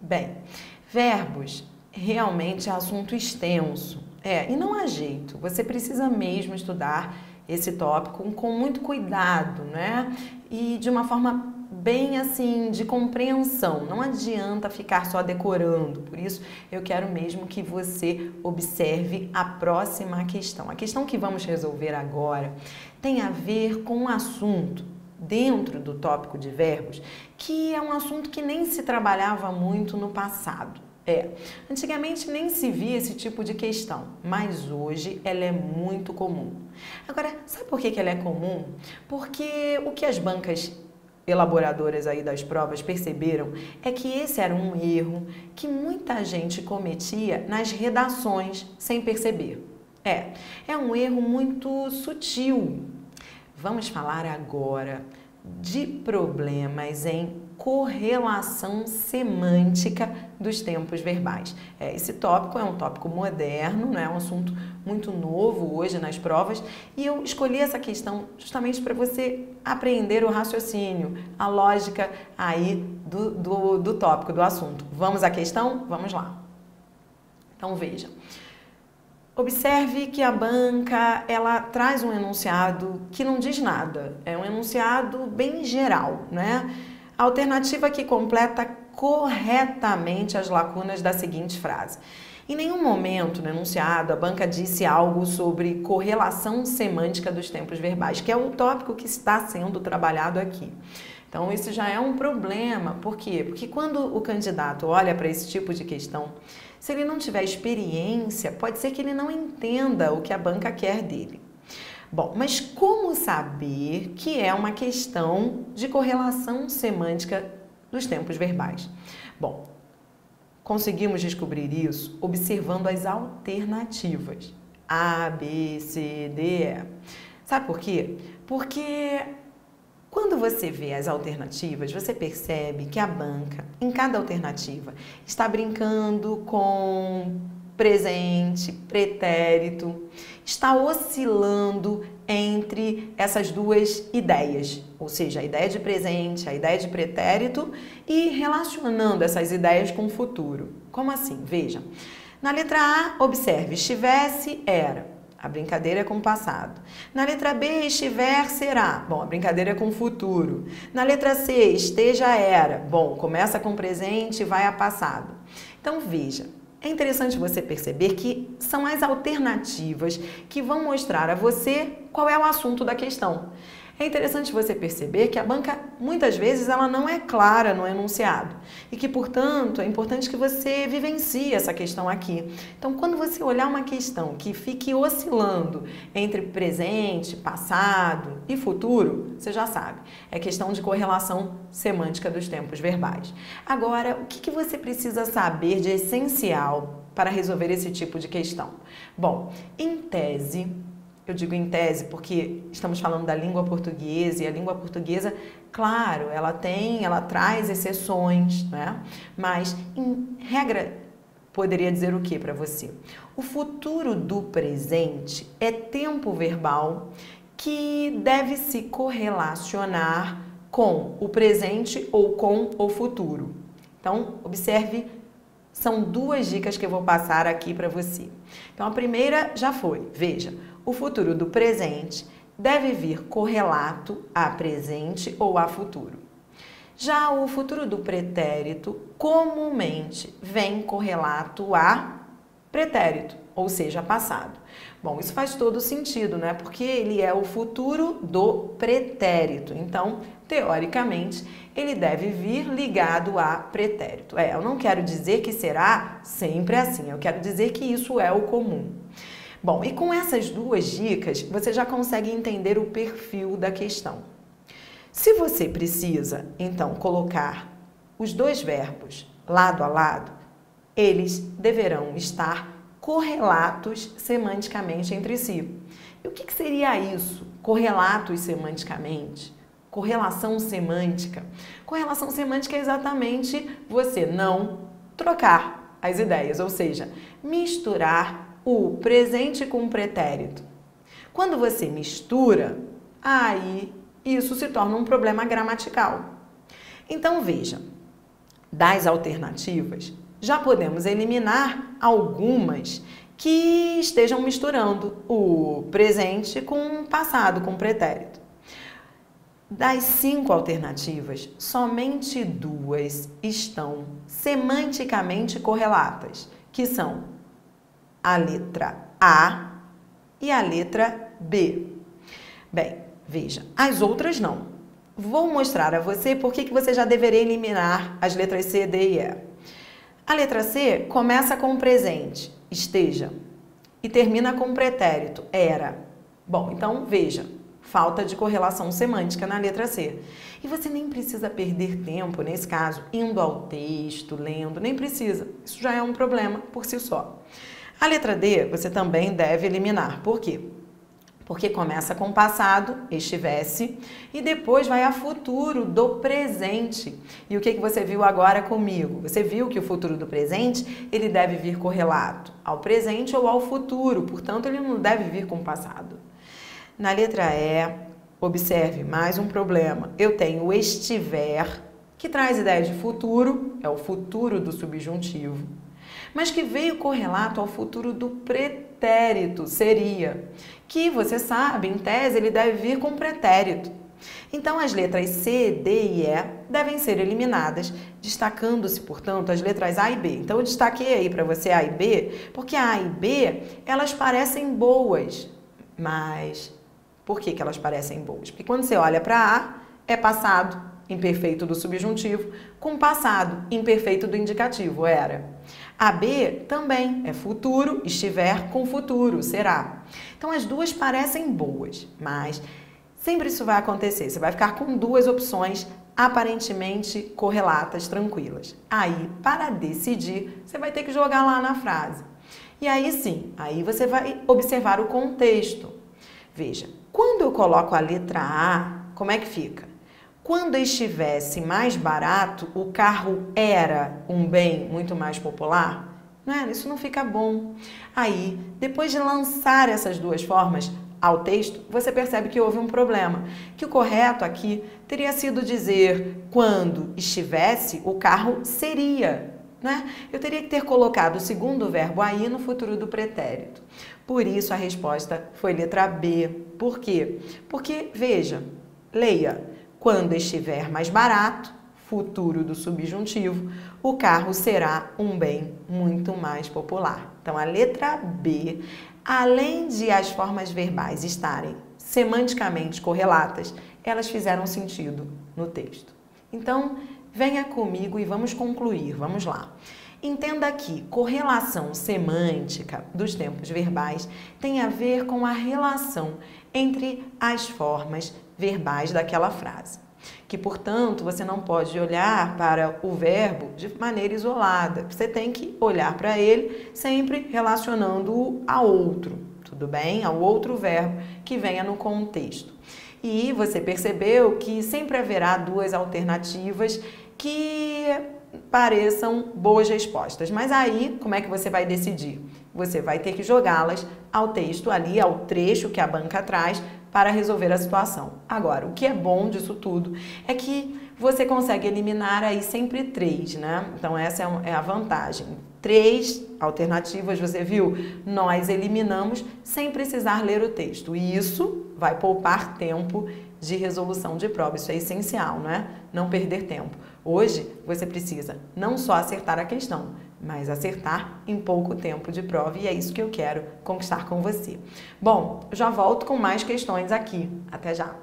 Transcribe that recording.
Bem, verbos realmente é assunto extenso. E não há jeito. Você precisa mesmo estudar esse tópico com muito cuidado, né? E de uma forma bem assim, de compreensão. Não adianta ficar só decorando. Por isso, eu quero mesmo que você observe a próxima questão. A questão que vamos resolver agora tem a ver com um assunto dentro do tópico de verbos, que é um assunto que nem se trabalhava muito no passado. Antigamente nem se via esse tipo de questão, mas hoje ela é muito comum. Agora, sabe por que ela é comum? Porque o que as bancas elaboradoras aí das provas perceberam é que esse era um erro que muita gente cometia nas redações sem perceber. É um erro muito sutil. Vamos falar agora de problemas em correlação semântica dos tempos verbais. Esse tópico é um tópico moderno, não é um assunto muito novo hoje nas provas, e eu escolhi essa questão justamente para você aprender o raciocínio, a lógica aí do tópico, do assunto. Vamos à questão? Vamos lá. Então veja. Observe que a banca, ela traz um enunciado que não diz nada. É um enunciado bem geral, né? A alternativa que completa corretamente as lacunas da seguinte frase. Em nenhum momento no enunciado a banca disse algo sobre correlação semântica dos tempos verbais, que é o tópico que está sendo trabalhado aqui. Então, isso já é um problema. Por quê? Porque quando o candidato olha para esse tipo de questão, se ele não tiver experiência, pode ser que ele não entenda o que a banca quer dele. Bom, mas como saber que é uma questão de correlação semântica dos tempos verbais? Bom, conseguimos descobrir isso observando as alternativas A, B, C, D, E. Sabe por quê? Porque quando você vê as alternativas, você percebe que a banca, em cada alternativa, está brincando com presente, pretérito, está oscilando entre essas duas ideias, ou seja, a ideia de presente, a ideia de pretérito e relacionando essas ideias com o futuro. Como assim? Veja, na letra A, observe, estivesse, era. A brincadeira é com o passado. Na letra B, estiver, será. Bom, a brincadeira é com o futuro. Na letra C, esteja, era. Bom, começa com presente e vai a passado. Então, veja, é interessante você perceber que são as alternativas que vão mostrar a você qual é o assunto da questão. É interessante você perceber que a banca, muitas vezes, ela não é clara no enunciado e que, portanto, é importante que você vivencie essa questão aqui. Então, quando você olhar uma questão que fique oscilando entre presente, passado e futuro, você já sabe, é questão de correlação semântica dos tempos verbais. Agora, o que você precisa saber de essencial para resolver esse tipo de questão? Bom, em tese, eu digo em tese porque estamos falando da língua portuguesa e a língua portuguesa, claro, ela traz exceções, né? Mas em regra, poderia dizer o que para você? O futuro do presente é tempo verbal que deve se correlacionar com o presente ou com o futuro. Então, observe, são duas dicas que eu vou passar aqui para você. Então, a primeira já foi, veja, o futuro do presente deve vir correlato a presente ou a futuro. Já o futuro do pretérito comumente vem correlato a pretérito, ou seja, passado. Bom, isso faz todo sentido, né? Porque ele é o futuro do pretérito. Então, teoricamente, ele deve vir ligado a pretérito. Eu não quero dizer que será sempre assim, eu quero dizer que isso é o comum. Bom, e com essas duas dicas, você já consegue entender o perfil da questão. Se você precisa, então, colocar os dois verbos lado a lado, eles deverão estar correlatos semanticamente entre si. E o que seria isso? Correlatos semanticamente? Correlação semântica? Correlação semântica é exatamente você não trocar as ideias, ou seja, misturar o presente com o pretérito. Quando você mistura, aí isso se torna um problema gramatical. Então veja, das alternativas, já podemos eliminar algumas que estejam misturando o presente com o passado, com o pretérito. Das 5 alternativas, somente 2 estão semanticamente correlatas, que são a letra A e a letra B. Bem, veja, as outras não. Vou mostrar a você por que você já deveria eliminar as letras C, D e E. A letra C começa com o presente, esteja, e termina com o pretérito, era. Bom, então veja, falta de correlação semântica na letra C. E você nem precisa perder tempo, nesse caso, indo ao texto, lendo, nem precisa. Isso já é um problema por si só. A letra D você também deve eliminar. Por quê? Porque começa com passado, estivesse, e depois vai a futuro do presente. E o que você viu agora comigo? Você viu que o futuro do presente, ele deve vir correlato ao presente ou ao futuro, portanto, ele não deve vir com o passado. Na letra E, observe mais um problema. Eu tenho o estiver, que traz ideia de futuro, é o futuro do subjuntivo, mas que veio correlato ao futuro do pretérito, seria, que você sabe, em tese, ele deve vir com pretérito. Então, as letras C, D e E devem ser eliminadas, destacando-se, portanto, as letras A e B. Então, eu destaquei aí para você A e B, porque A e B, elas parecem boas, mas por que elas parecem boas? Porque quando você olha para A, é passado imperfeito do subjuntivo com passado imperfeito do indicativo, era. A B também é futuro, estiver com futuro, será. Então, as duas parecem boas, mas sempre isso vai acontecer. Você vai ficar com 2 opções aparentemente correlatas, tranquilas. Aí, para decidir, você vai ter que jogar lá na frase. E aí sim, aí você vai observar o contexto. Veja, quando eu coloco a letra A, como é que fica? Quando estivesse mais barato, o carro era um bem muito mais popular? Isso não fica bom. Aí, depois de lançar essas 2 formas ao texto, você percebe que houve um problema. Que o correto aqui teria sido dizer quando estivesse, o carro seria. Eu teria que ter colocado o segundo verbo aí no futuro do pretérito. Por isso, a resposta foi letra B. Por quê? Porque, veja, leia. Quando estiver mais barato, futuro do subjuntivo, o carro será um bem muito mais popular. Então, a letra B, além de as formas verbais estarem semanticamente correlatas, elas fizeram sentido no texto. Então, venha comigo e vamos concluir. Vamos lá. Entenda que correlação semântica dos tempos verbais tem a ver com a relação entre as formas verbais daquela frase. Que, portanto, você não pode olhar para o verbo de maneira isolada. Você tem que olhar para ele sempre relacionando-o a outro, tudo bem? Ao outro verbo que venha no contexto. E você percebeu que sempre haverá 2 alternativas que pareçam boas respostas. Mas aí, como é que você vai decidir? Você vai ter que jogá-las ao texto ali, ao trecho que a banca traz para resolver a situação. Agora, o que é bom disso tudo é que você consegue eliminar aí sempre 3, Então, essa é a vantagem. 3 alternativas, você viu? Nós eliminamos sem precisar ler o texto. E isso vai poupar tempo de resolução de prova. Isso é essencial, Não perder tempo. Hoje, você precisa não só acertar a questão, mas acertar em pouco tempo de prova, e é isso que eu quero conquistar com você. Bom, eu já volto com mais questões aqui. Até já!